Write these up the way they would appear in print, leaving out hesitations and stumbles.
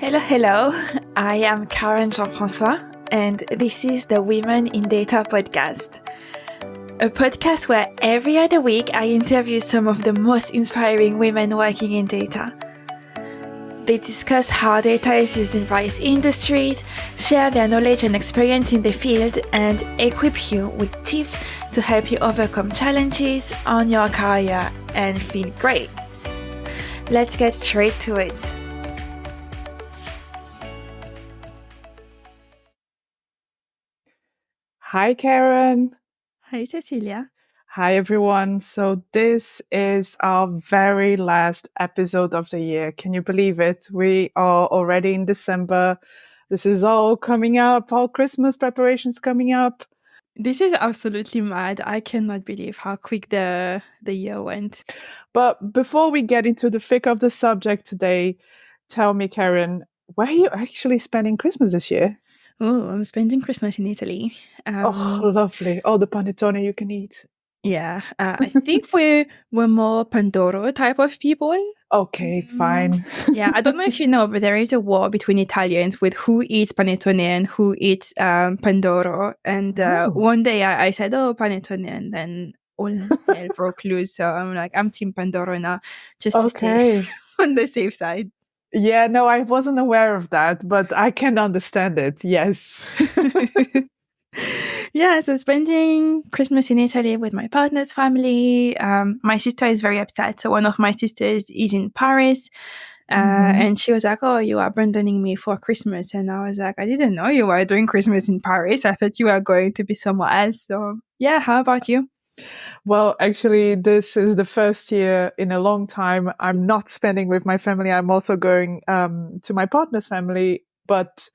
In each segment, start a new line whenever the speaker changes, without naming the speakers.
Hello, hello. I am Karen Jean-François, and this is the Women in Data podcast. A podcast where every other week I interview some of the most inspiring women working in data. They discuss how data is used in various industries, share their knowledge and experience in the field, and equip you with tips to help you overcome challenges on your career and feel great. Let's get straight to it.
Hi, Karen.
Hi, Cecilia.
Hi, everyone. So this is our very last episode of the year. Can you believe it? We are already in December. This is all coming up, all Christmas preparations coming up.
This is absolutely mad. I cannot believe how quick the year went.
But before we get into the thick of the subject today, tell me, Karen, where are you actually spending Christmas this year?
Oh, I'm spending Christmas in Italy.
Oh, lovely. Oh, the panettone you can eat.
Yeah, I think we're more Pandoro type of people.
Okay, fine.
Yeah, I don't know if you know, but there is a war between Italians with who eats panettone and who eats Pandoro. And one day I said, oh, panettone, and then all hell broke loose. So I'm like, I'm Team Pandoro now, just to stay on the safe side.
Yeah, no, I wasn't aware of that, but I can understand it. Yes.
Yeah, so spending Christmas in Italy with my partner's family. My sister is very upset. So one of my sisters is in Paris. And she was like, oh, you are abandoning me for Christmas. And I was like, I didn't know you were doing Christmas in Paris. I thought you were going to be somewhere else. So yeah, how about you?
Well, actually, this is the first year in a long time I'm not spending with my family. I'm also going to my partner's family, but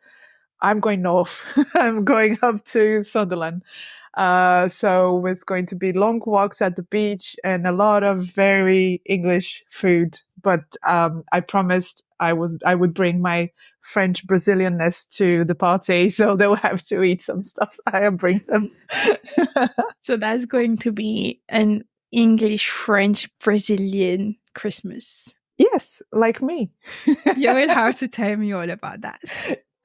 I'm going north. I'm going up to Sunderland. So it's going to be long walks at the beach and a lot of very English food. But I promised I would bring my French Brazilianness to the party, so they'll have to eat some stuff I bring them.
So that's going to be an English, French, Brazilian Christmas.
Yes, like me.
You will have to tell me all about that.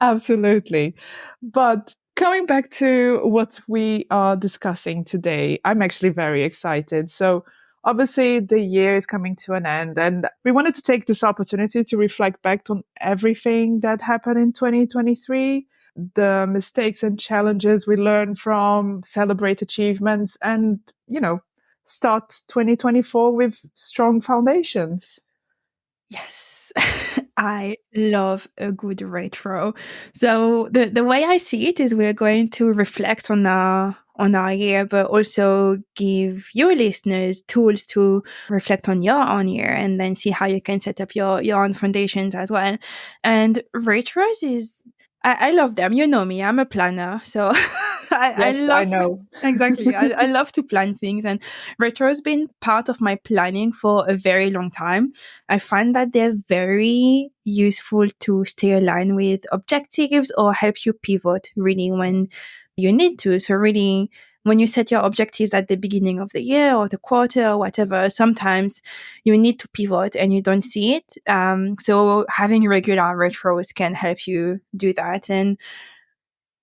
Absolutely. But coming back to what we are discussing today, I'm actually very excited. So obviously the year is coming to an end, and we wanted to take this opportunity to reflect back on everything that happened in 2023, the mistakes and challenges we learned from, celebrate achievements, and, start 2024 with strong foundations.
Yes, I love a good retro. So the way I see it is we're going to reflect on our year, but also give your listeners tools to reflect on your own year and then see how you can set up your own foundations as well. And retros is I love them. You know me, I'm a planner. So I
Yes, I
love
know.
exactly. I love to plan things, and retro has been part of my planning for a very long time. I find that they're very useful to stay aligned with objectives or help you pivot really when you need to. So really, when you set your objectives at the beginning of the year or the quarter or whatever, sometimes you need to pivot and you don't see it. So having regular retros can help you do that. And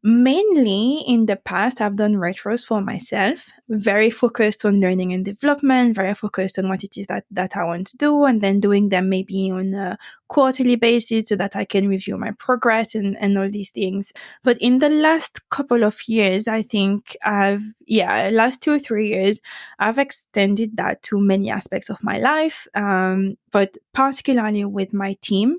mainly in the past, I've done retros for myself, very focused on learning and development, very focused on what it is that I want to do, and then doing them maybe on a quarterly basis so that I can review my progress and all these things. But in the last couple of years, I think last 2 or 3 years, I've extended that to many aspects of my life, but particularly with my team.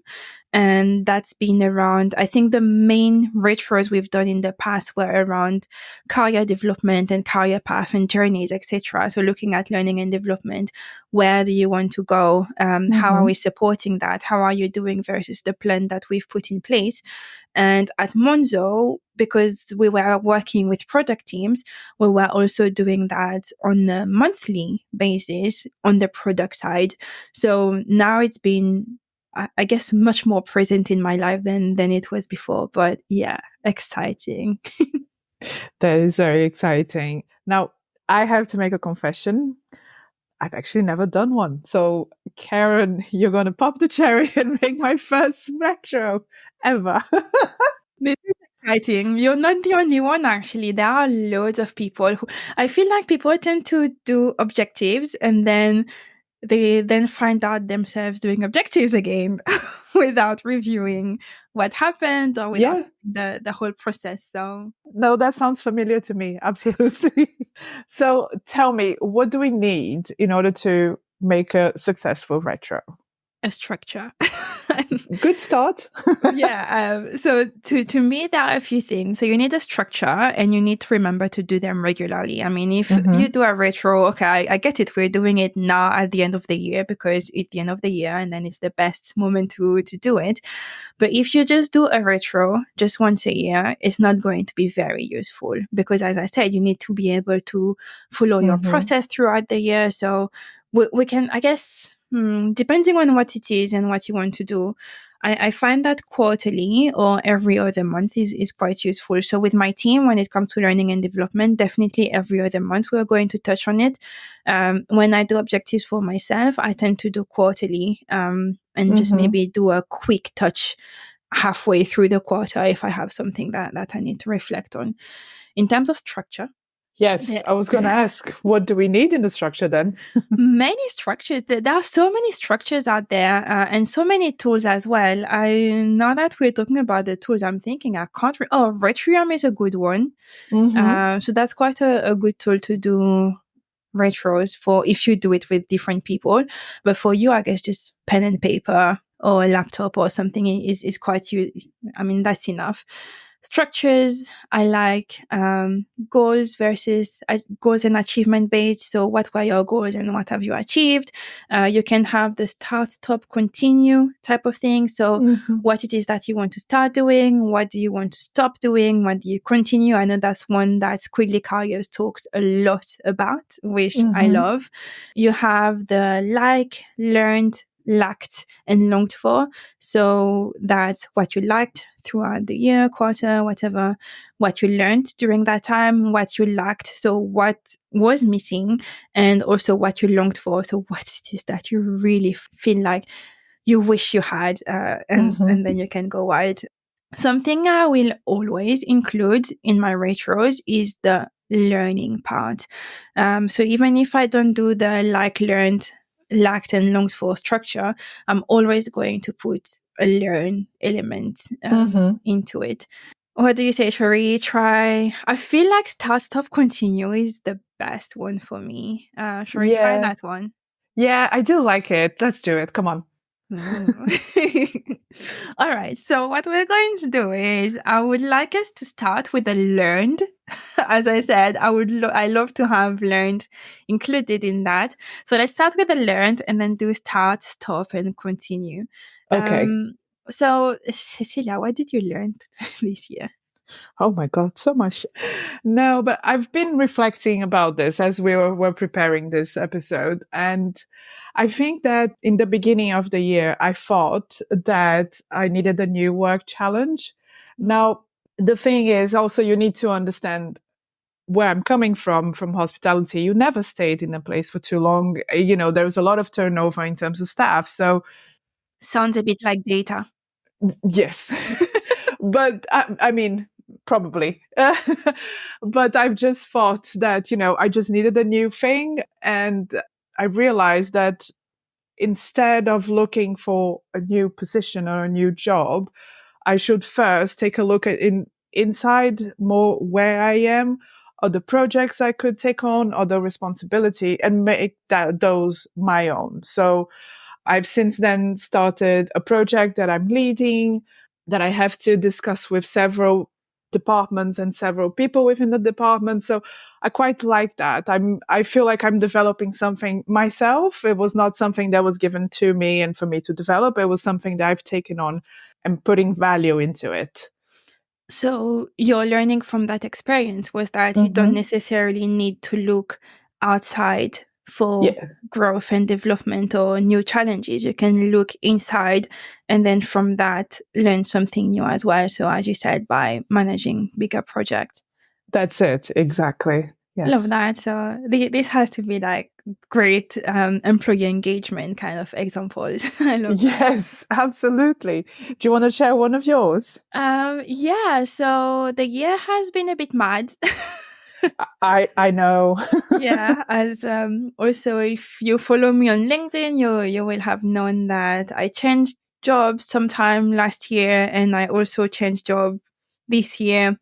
And that's been around, I think the main retros we've done in the past were around career development and career path and journeys, etc. So looking at learning and development, where do you want to go? How are we supporting that? How are you doing versus the plan that we've put in place? And at Monzo, because we were working with product teams, we were also doing that on a monthly basis on the product side. So now it's been, I guess, much more present in my life than it was before. But yeah, exciting.
That is very exciting. Now, I have to make a confession. I've actually never done one. So Karen, you're going to pop the cherry and make my first retro ever.
This is exciting. You're not the only one, actually. There are loads of people who I feel like people tend to do objectives and then they then find out themselves doing objectives again without reviewing what happened or without
Yeah.
the whole process. So
No, that sounds familiar to me. Absolutely. So tell me, what do we need in order to make a successful retro?
a structure.
Good start.
Yeah. So to me, there are a few things. So you need a structure and you need to remember to do them regularly. I mean, if you do a retro, okay, I get it. We're doing it now at the end of the year because it's the end of the year and then it's the best moment to do it. But if you just do a retro just once a year, it's not going to be very useful because, as I said, you need to be able to follow your process throughout the year. So we can, I guess, depending on what it is and what you want to do, I find that quarterly or every other month is quite useful. So with my team, when it comes to learning and development, definitely every other month we're going to touch on it. When I do objectives for myself, I tend to do quarterly and just maybe do a quick touch halfway through the quarter if I have something that I need to reflect on. In terms of structure,
yes, I was going to ask, what do we need in the structure then?
many structures. There are so many structures out there and so many tools as well. Now that we're talking about the tools, I'm thinking I can't. Retrium is a good one. So that's quite a good tool to do retros for if you do it with different people. But for you, I guess just pen and paper or a laptop or something is quite. I mean, that's enough. Structures, I like goals versus goals and achievement based. So what were your goals and what have you achieved? You can have the start, stop, continue type of thing. So what it is that you want to start doing, what do you want to stop doing, what do you continue? I know that's one that Squiggly Carriers talks a lot about, which I love. You have the like, learned, lacked and longed for. So that's what you liked throughout the year, quarter, whatever, what you learned during that time, what you lacked. So what was missing and also what you longed for. So what it is that you really feel like you wish you had, and then you can go wild. Something I will always include in my retros is the learning part. So even if I don't do the like, learned, lacked and longed for structure, I'm always going to put a learn element into it. What do you say? Shall we try? I feel like start, stop, continue is the best one for me. Shall we try that one?
Yeah, I do like it. Let's do it. Come on.
All right. So what we're going to do is I would like us to start with the learned. As I said, I love to have learned included in that. So let's start with the learned and then do start, stop, and continue.
Okay.
So Cecilia, what did you learn this year?
Oh my God, so much. No, but I've been reflecting about this as we were preparing this episode. And I think that in the beginning of the year, I thought that I needed a new work challenge. Now, the thing is also you need to understand where I'm coming from hospitality. You never stayed in a place for too long. You know, there's a lot of turnover in terms of staff. So
sounds a bit like data.
Yes. But I mean, probably. But I've just thought that, you know, I just needed a new thing. And I realized that instead of looking for a new position or a new job, I should first take a look at inside more where I am or the projects I could take on or the responsibility and make those my own. So I've since then started a project that I'm leading that I have to discuss with several departments and several people within the department. So I quite like that. I feel like I'm developing something myself. It was not something that was given to me and for me to develop. It was something that I've taken on and putting value into it.
So your learning from that experience was that you don't necessarily need to look outside for growth and development or new challenges. You can look inside and then from that learn something new as well. So as you said, by managing bigger projects.
That's it. Exactly. Yes.
Love that. So this has to be like great employee engagement kind of examples. I love that.
Yes, absolutely. Do you want to share one of yours?
Yeah, so the year has been a bit mad.
I know.
Yeah, as also if you follow me on LinkedIn, you will have known that I changed jobs sometime last year, and I also changed job this year,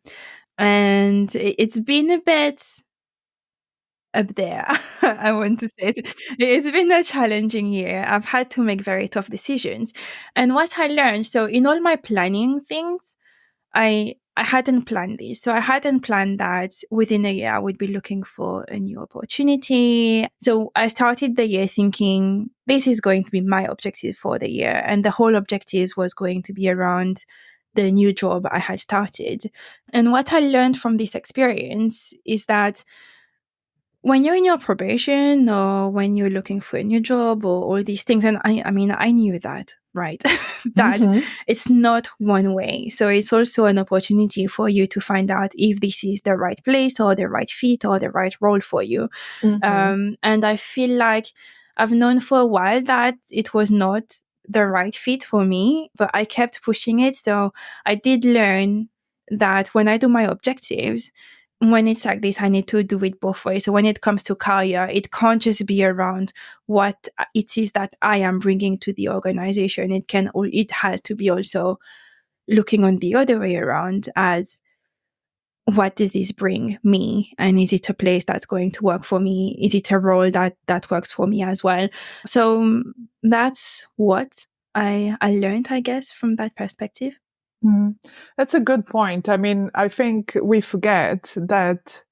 and it's been a bit up there. I want to say it's been a challenging year. I've had to make very tough decisions, and what I learned. So in all my planning things, I hadn't planned this. So I hadn't planned that within a year I would be looking for a new opportunity. So I started the year thinking this is going to be my objective for the year. And the whole objective was going to be around the new job I had started. And what I learned from this experience is that when you're in your probation or when you're looking for a new job or all these things, and I mean, I knew that, right? That
Hmm.
it's not one way. So it's also an opportunity for you to find out if this is the right place or the right fit or the right role for you.
Hmm.
And I feel like I've known for a while that it was not the right fit for me, but I kept pushing it. So I did learn that when I do my objectives, when it's like this, I need to do it both ways. So when it comes to career, it can't just be around what it is that I am bringing to the organization. It has to be also looking on the other way around as what does this bring me, and is it a place that's going to work for me, is it a role that works for me as well. So that's what I learned, I guess, from that perspective.
Mm. That's a good point. I mean, I think we forget that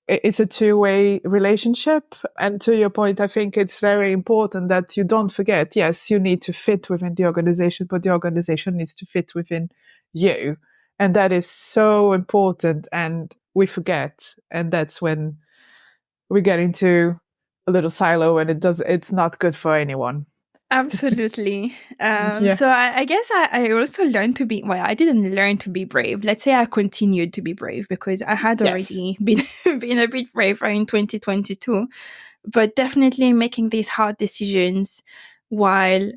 it's a two-way relationship. And to your point, I think it's very important that you don't forget, yes, you need to fit within the organization, but the organization needs to fit within you. And that is so important. And we forget. And that's when we get into a little silo and it's not good for anyone.
Absolutely.
Yeah.
So I guess I also learned to be, well, I didn't learn to be brave. Let's say I continued to be brave because I had
Yes.
already been, been a bit braver in 2022, but definitely making these hard decisions while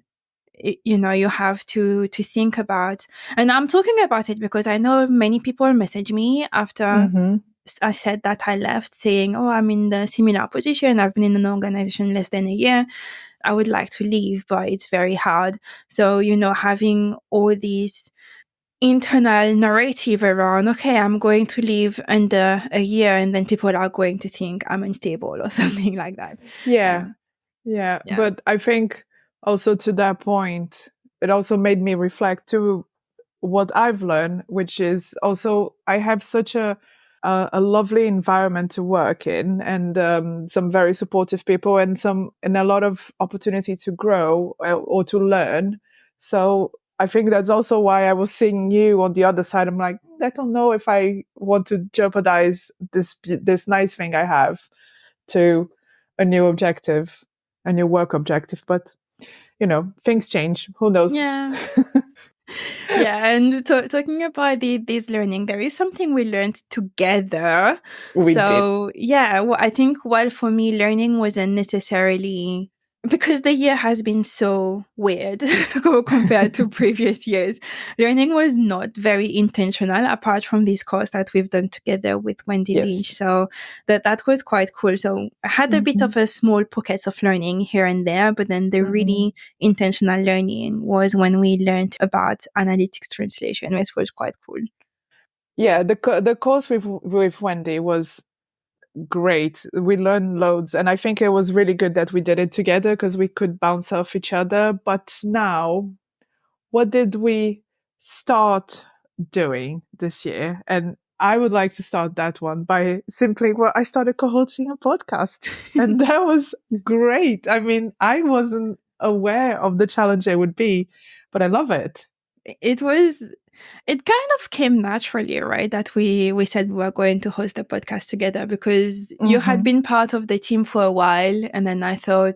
you have to think about, and I'm talking about it because I know many people message me after
Mm-hmm.
I said that I left saying, oh, I'm in the similar position, I've been in an organization less than a year, I would like to leave, but it's very hard. So, having all these internal narrative around, okay, I'm going to leave under a year and then people are going to think I'm unstable or something like that.
Yeah.
Um,
Yeah.
yeah.
But I think also to that point, it also made me reflect to what I've learned, which is also I have such a lovely environment to work in, and some very supportive people, and a lot of opportunity to grow or to learn. So I think that's also why I was seeing you on the other side. I'm like, I don't know if I want to jeopardize this nice thing I have to a new objective, a new work objective. But things change. Who knows?
Yeah. Yeah, and talking about this learning, there is something we learned together.
We did.
So yeah, I think while for me learning wasn't necessarily because the year has been so weird compared to previous years. Learning was not very intentional, apart from this course that we've done together with Wendy Lynch.
Yes.
So that was quite cool. So I had a bit
Hmm.
of a small pockets of learning here and there, but then the
Hmm.
really intentional learning was when we learned about analytics translation, which was quite cool.
Yeah, the course with Wendy was great. We learned loads, and I think it was really good that we did it together because we could bounce off each other. But now, what did we start doing this year? And I would like to start that one by simply, well, I started co-hosting a podcast, and that was great. I mean, I wasn't aware of the challenge it would be, but I love it.
it was it kind of came naturally, right, that we said we were going to host a podcast together because you had
Hmm.
been part of the team for a while, and then I thought,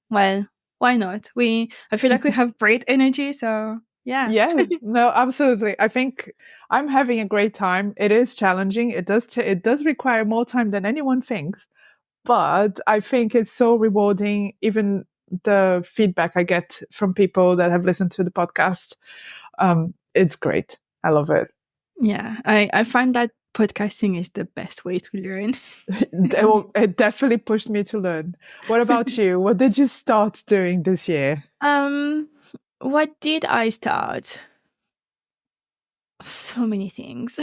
well, why not? I feel like we have great energy, so yeah.
Yeah, no, absolutely. I think I'm having a great time. It is challenging. It does require more time than anyone thinks, but I think it's so rewarding. Even the feedback I get from people that have listened to the podcast, it's great. I love it.
Yeah, I find that podcasting is the best way to learn.
It definitely pushed me to learn. What about you? What did you start doing this year?
um, what did I start? So many things.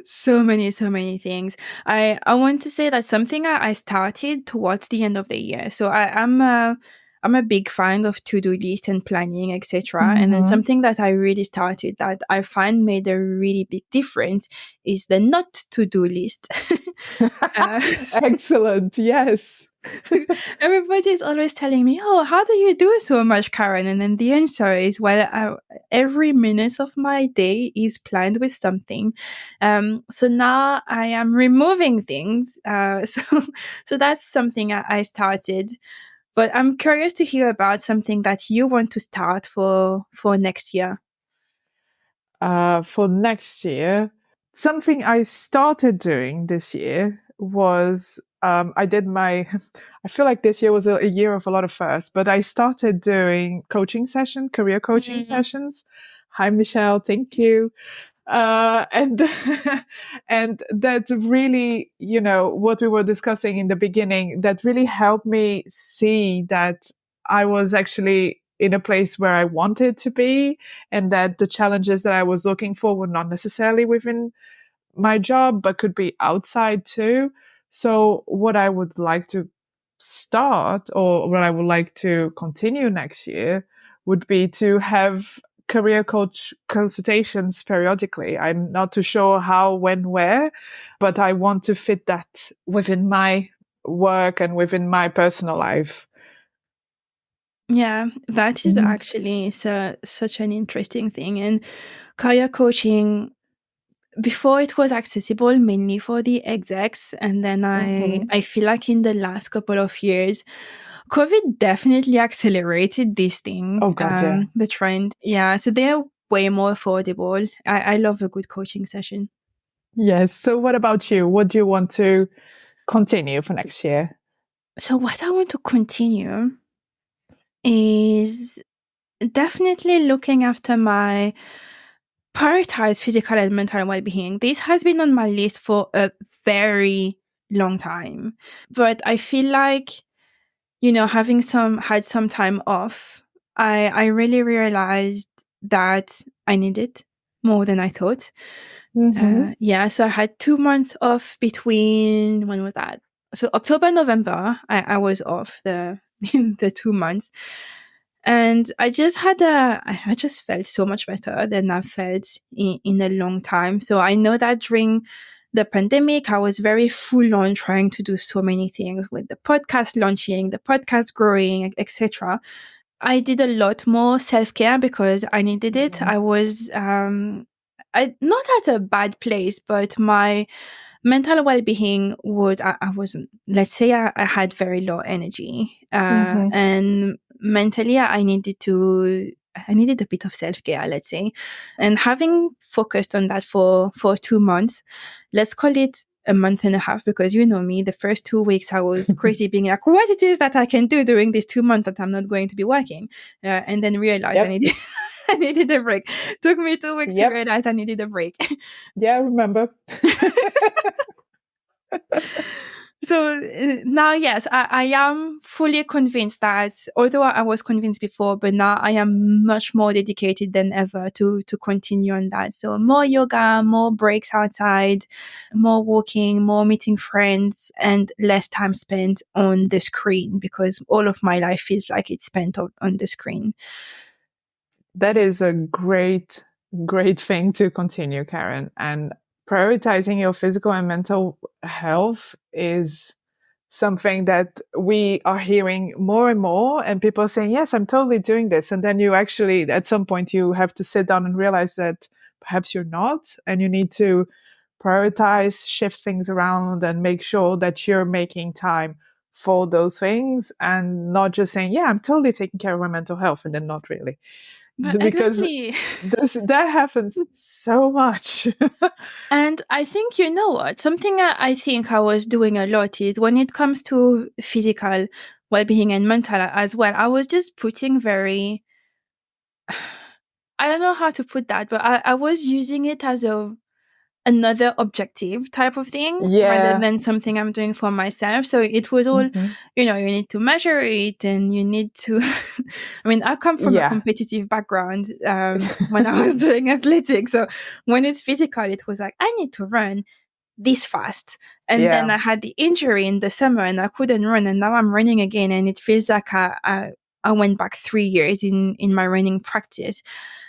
So many things. I want to say that something I started towards the end of the year. So I'm a big fan of to-do list and planning, etc. And then
Mm-hmm.
something that I really started that I find made a really big difference is the not to-do list. uh,
Excellent. Yes.
Everybody's always telling me, "Oh, how do you do so much, Karen?" And then the answer is, "Well, every minute of my day is planned with something." So now I am removing things. So that's something I started. But I'm curious to hear about something that you want to start for next year.
For next year, something I started doing this year was I did my. I feel like this year was a year of a lot of firsts, but I started doing career coaching
Mm.
sessions. Hi, Michelle. Thank you. And and that really, what we were discussing in the beginning, that really helped me see that I was actually in a place where I wanted to be, and that the challenges that I was looking for were not necessarily within my job, but could be outside too. So what I would like to start, or what I would like to continue next year, would be to have career coach consultations periodically. I'm not too sure how, when, where, but I want to fit that within my work and within my personal life.
Yeah, that is
Mhm.
actually such an interesting thing. And career coaching, before it was accessible mainly for the execs, and then
Mhm.
I feel like in the last couple of years COVID definitely accelerated this thing,
Oh God, yeah.
the trend. Yeah, so they're way more affordable. I love a good coaching session.
Yes. So what about you? What do you want to continue for next year?
So what I want to continue is definitely looking after my prioritize physical and mental well-being. This has been on my list for a very long time, but I feel like, having had some time off, I really realized that I need it more than I thought.
Mm-hmm.
Yeah, so I had 2 months off between, when was that? So October, November, I was off the the 2 months, and I just felt so much better than I've felt in a long time. So I know that during the pandemic, I was very full on trying to do so many things with the podcast launching, the podcast growing, etc. I did a lot more self care because I needed it. I was not at a bad place, but my mental well-being was, I wasn't, let's say I had very low energy,
Mm-hmm.
and mentally I needed a bit of self-care, let's say. And having focused on that for 2 months, let's call it a month and a half, because you know me, the first 2 weeks I was crazy, being like, what it is that I can do during these 2 months that I'm not going to be working, and then realize I
Yep.
needed I needed a break. Took me 2 weeks to
Yep.
realize I needed a break.
Yeah, I remember.
So now, yes, I am fully convinced that, although I was convinced before, but now I am much more dedicated than ever to continue on that. So more yoga, more breaks outside, more walking, more meeting friends, and less time spent on the screen, because all of my life feels like it's spent on the screen.
That is a great, great thing to continue, Karen. And prioritizing your physical and mental health is something that we are hearing more and more. And people are saying, yes, I'm totally doing this. And then you actually, at some point, you have to sit down and realize that perhaps you're not. And you need to prioritize, shift things around, and make sure that you're making time for those things and not just saying, yeah, I'm totally taking care of my mental health, and then not really. because
Exactly.
that happens so much.
And I think, you know what? Something I think I was doing a lot is when it comes to physical well being and mental as well, I was just putting very, I don't know how to put that, but I was using it as another objective type of thing rather
Yeah.
than something I'm doing for myself. So it was all,
Hmm.
you need to measure it and you need to, I mean, I come from a
Yeah.
competitive background when I was doing athletics. So when it's physical, it was like, I need to run this fast. And then
Yeah.
I had the injury in the summer and I couldn't run. And now I'm running again. And it feels like I went back 3 years in my running practice.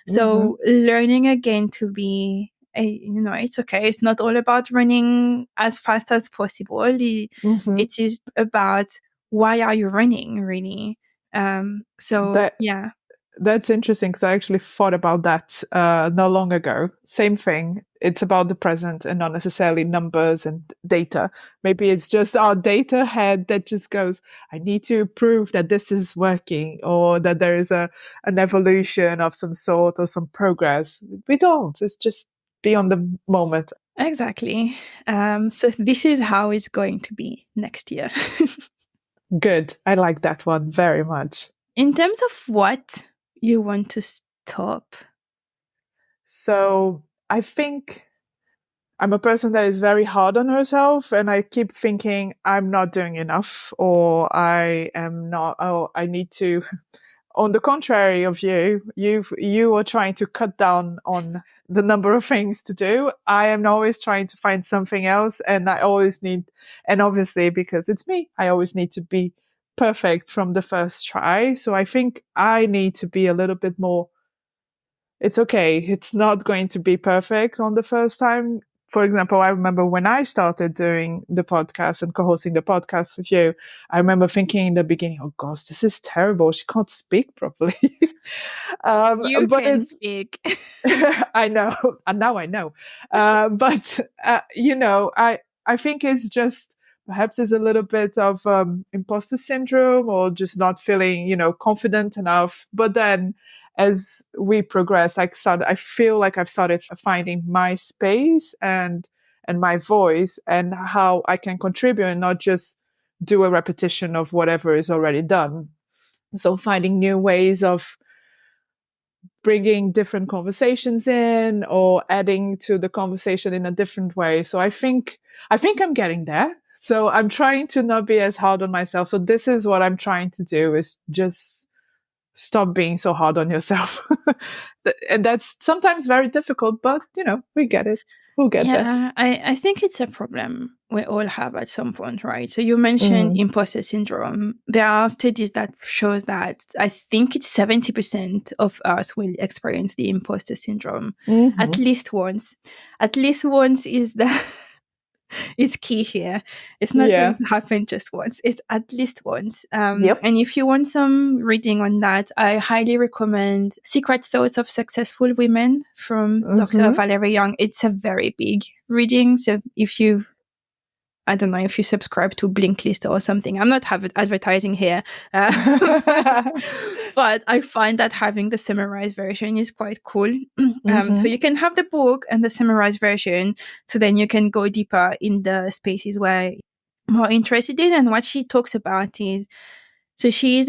Hmm.
So learning again to be, it's okay. It's not all about running as fast as possible.
Hmm.
It is about why are you running, really? So
That
yeah.
That's interesting because I actually thought about that not long ago. Same thing. It's about the present and not necessarily numbers and data. Maybe it's just our data head that just goes, I need to prove that this is working or that there is an evolution of some sort or some progress. We don't. It's just be on the moment.
Exactly. So this is how it's going to be next year.
Good. I like that one very much.
In terms of what you want to stop.
So I think I'm a person that is very hard on herself, and I keep thinking I'm not doing enough, or I am not. Oh, I need to. On the contrary of you are trying to cut down on the number of things to do. I am always trying to find something else, and I always need. And obviously, because it's me, I always need to be perfect from the first try. So I think I need to be a little bit more. It's okay. It's not going to be perfect on the first time. For example, I remember when I started doing the podcast and co-hosting the podcast with you, I remember thinking in the beginning, oh gosh, this is terrible. She can't speak properly.
You
But
can
it's,
speak.
I know, and now I know. But I think it's just perhaps it's a little bit of imposter syndrome or just not feeling, confident enough. But then, as we progress, I feel like I've started finding my space and my voice and how I can contribute and not just do a repetition of whatever is already done. So finding new ways of bringing different conversations in or adding to the conversation in a different way. So I think I'm getting there. So I'm trying to not be as hard on myself. So this is what I'm trying to do is just stop being so hard on yourself. And that's sometimes very difficult, but we get it. We'll get there.
Yeah, I think it's a problem we all have at some point, right? So you mentioned
Mm.
imposter syndrome. There are studies that shows that I think it's 70% of us will experience the imposter syndrome at
Hmm.
least once. At least once is the is key here. It's not going
Yeah.
to happen just once. It's at least once.
Yep.
And if you want some reading on that, I highly recommend Secret Thoughts of Successful Women from Dr.
Hmm.
Valerie Young. It's a very big reading. So if you I don't know if you subscribe to Blinklist or something. I'm not advertising here. Uh, but I find that having the summarized version is quite cool. So
Hmm.
you can have the book and the summarized version. So then you can go deeper in the spaces where you're more interested in. And what she talks about is so she's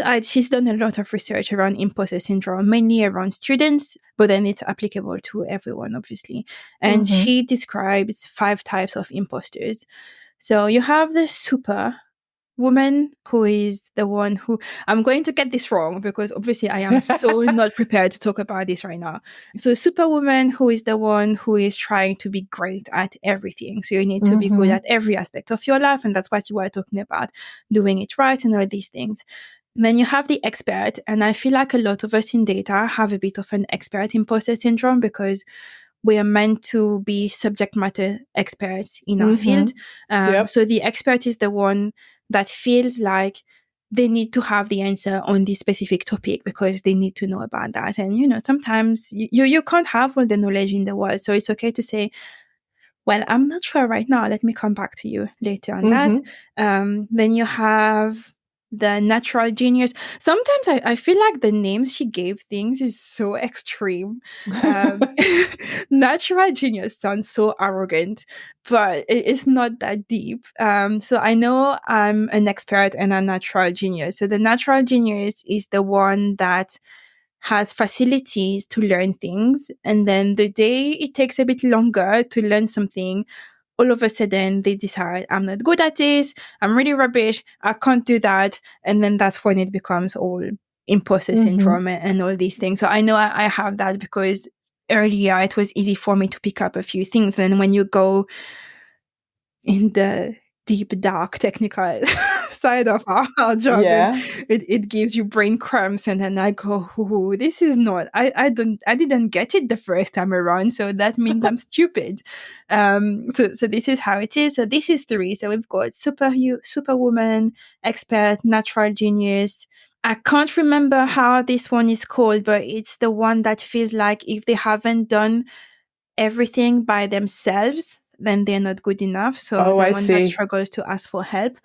done a lot of research around imposter syndrome, mainly around students, but then it's applicable to everyone, obviously. And
Hmm.
she describes 5 types of imposters. So you have the super woman who is the one who I'm going to get this wrong because obviously I am so not prepared to talk about this right now. So superwoman who is the one who is trying to be great at everything. So you need to be good
Hmm.
at every aspect of your life and that's what you were talking about, doing it right and all these things. Then you have the expert, and I feel like a lot of us in data have a bit of an expert imposter syndrome because we are meant to be subject matter experts in our field.
Hmm. Yep.
So the expert is the one that feels like they need to have the answer on this specific topic because they need to know about that. And sometimes you can't have all the knowledge in the world, so it's okay to say, well, I'm not sure right now. Let me come back to you later on that.
Hmm.
Then you have the natural genius. Sometimes I feel like the names she gave things is so extreme. Um, natural genius sounds so arrogant, but it's not that deep. So I know I'm an expert and a natural genius. So the natural genius is the one that has facilities to learn things. And then the day it takes a bit longer to learn something, all of a sudden they decide, I'm not good at this, I'm really rubbish, I can't do that. And then that's when it becomes all imposter
Mm-hmm.
syndrome and all these things. So I know I have that because earlier it was easy for me to pick up a few things. And then when you go in the deep, dark, technical side of our job, and
Yeah.
it gives you brain cramps. And then I go, ooh, this is not, I didn't get it the first time around. So that means I'm stupid. So this is how it is. So this is three. So we've got superwoman, expert, natural genius. I can't remember how this one is called, but it's the one that feels like if they haven't done everything by themselves, then they're not good enough. So
Oh,
the
I
one that
see.
struggles to ask for help.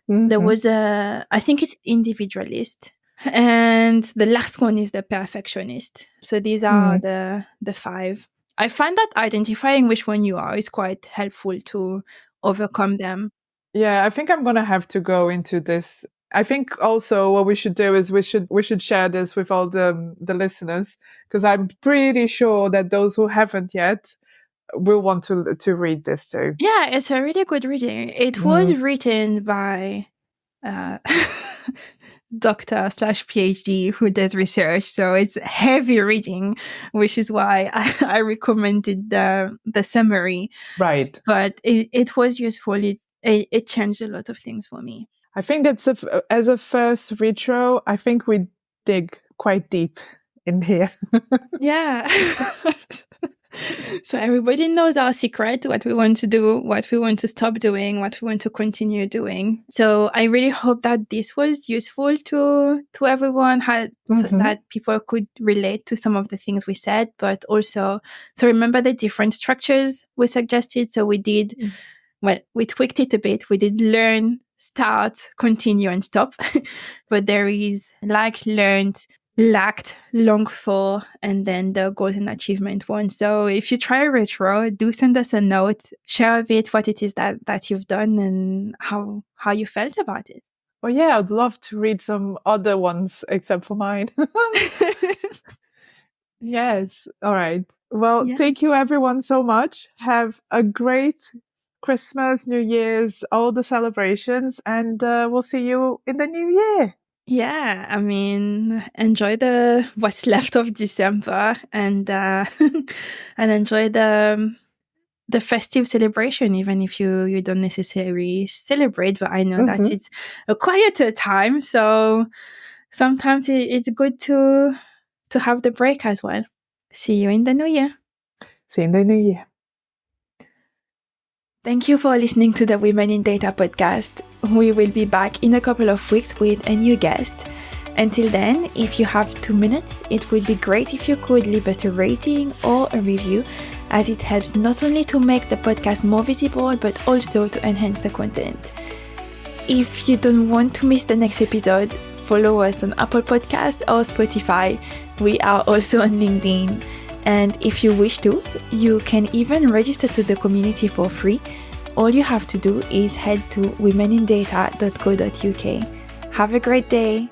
There
Mm-hmm.
was I think it's individualist. And the last one is the perfectionist. So these are
Mm.
the five. I find that identifying which one you are is quite helpful to overcome them.
Yeah, I think I'm gonna have to go into this. I think also what we should do is we should share this with all the listeners, because I'm pretty sure that those who haven't yet will want to read this too.
Yeah, it's a really good reading. It was
Mm.
written by uh, doctor slash PhD who does research. So it's heavy reading, which is why I recommended the summary.
Right.
But it was useful. It changed a lot of things for me.
I think that's as a first retro. I think we dig quite deep in here.
Yeah. So everybody knows our secret, what we want to do, what we want to stop doing, what we want to continue doing. So I really hope that this was useful to everyone, so
Mm-hmm.
that people could relate to some of the things we said, but also to remember the different structures we suggested. So we did, well, we tweaked it a bit. We did learn, start, continue, and stop. But there is like, learned, lacked, long for, and then the goals and achievement one. So if you try a retro, do send us a note, share a bit what it is that you've done and how you felt about it.
Well, yeah, I'd love to read some other ones except for mine. Yes. All right. Well,
Yeah.
thank you everyone so much. Have a great Christmas, New Year's, all the celebrations, and we'll see you in the new year.
Yeah, I mean, enjoy the what's left of December, and and enjoy the festive celebration, even if you don't necessarily celebrate. But I know that
Mm-hmm.
it's a quieter time, so sometimes it's good to have the break as well. See you in the new year.
See you in the new year.
Thank you for listening to the Women in Data podcast. We will be back in a couple of weeks with a new guest. Until then, if you have 2 minutes, it would be great if you could leave us a rating or a review, as it helps not only to make the podcast more visible, but also to enhance the content. If you don't want to miss the next episode, follow us on Apple Podcasts or Spotify. We are also on LinkedIn. And if you wish to, you can even register to the community for free. All you have to do is head to womenindata.co.uk. Have a great day.